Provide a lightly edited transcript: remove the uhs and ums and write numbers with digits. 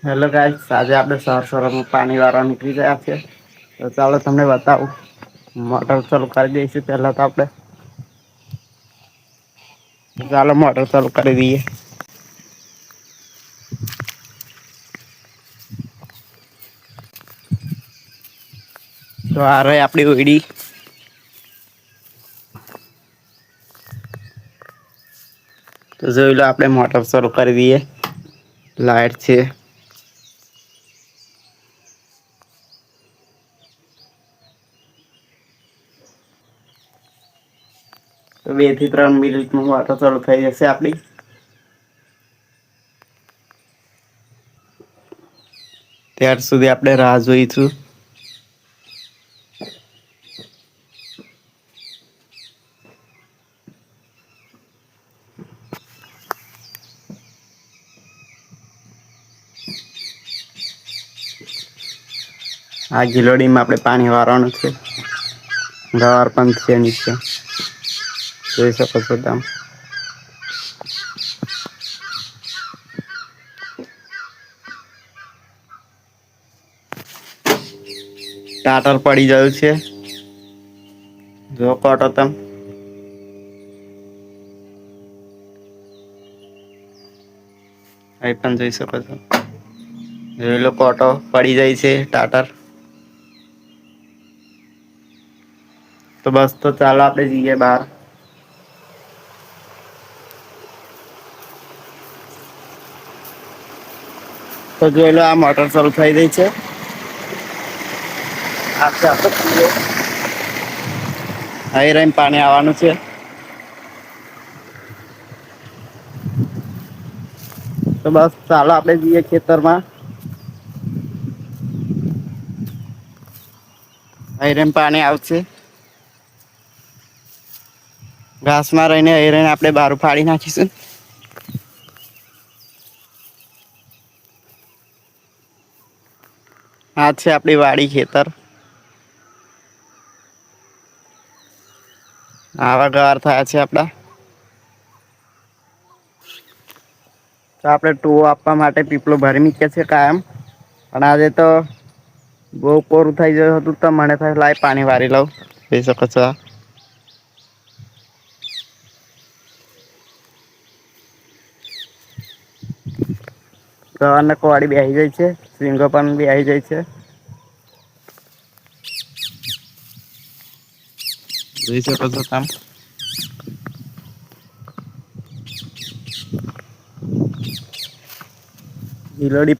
Hello guys, આજે આપણે સવારમાં પાણી વાળવા નીકળી ગયા છે. તો ચાલો તમને બતાવું. મોટર ચાલુ કરી દઈશું પેલા તો આપણે. ચાલો મોટર ચાલુ કરી દઈએ. તો આ રહી આપણી હોડી. તો જોઈ લો, આપણે મોટર શરૂ કરી દઈએ. લાઈટ છે. તો 2 થી 3 મિનિટમાં મોટર ચાલુ થઈ જશે આપણી. ત્યાર સુધી આપણે રાહ જોઈશું. આ ગિલોડીમાં આપણે પાણી વાળવાનું છે. ગવાર પણ છે નીચે, જોઈ શકો છો તમે. ટાટર પડી ગયું છે. જો કાટો તમે. અહીં પણ જોઈ શકો છો. જોઈ લો, કાંટો પડી જાય છે ટાટર. તો બસ, તો ચાલો આપણે જઈએ બહાર. તો જોઈ લો, આ મોટર ચાલુ થઈ ગઈ છે. અહીં રહીને પાણી આવવાનું છે. તો બસ, ચાલો આપણે જઈએ ખેતરમાં. અહીં રહીને પાણી આવશે. ઘાસમાં રહીને અહીં રહીને આપણે બારું ફાડી નાખીશું. આ છે આપણી વાડી, ખેતર. આવા ગવાર થયા છે આપડા. તો આપણે ટૂ આપવા માટે પીપલો ભરી મૂક્યા છે કાયમ. પણ આજે તો બહુ કોરું થઈ ગયું હતું, તો મને થાય લાય પાણી વારી લઉં. જોઈ શકો છો. ગવારના કોળી બેસી જાય છે, સિંગો પણ બેસી જાય છે. જોઈ શકો છો તમે. ગિલોડી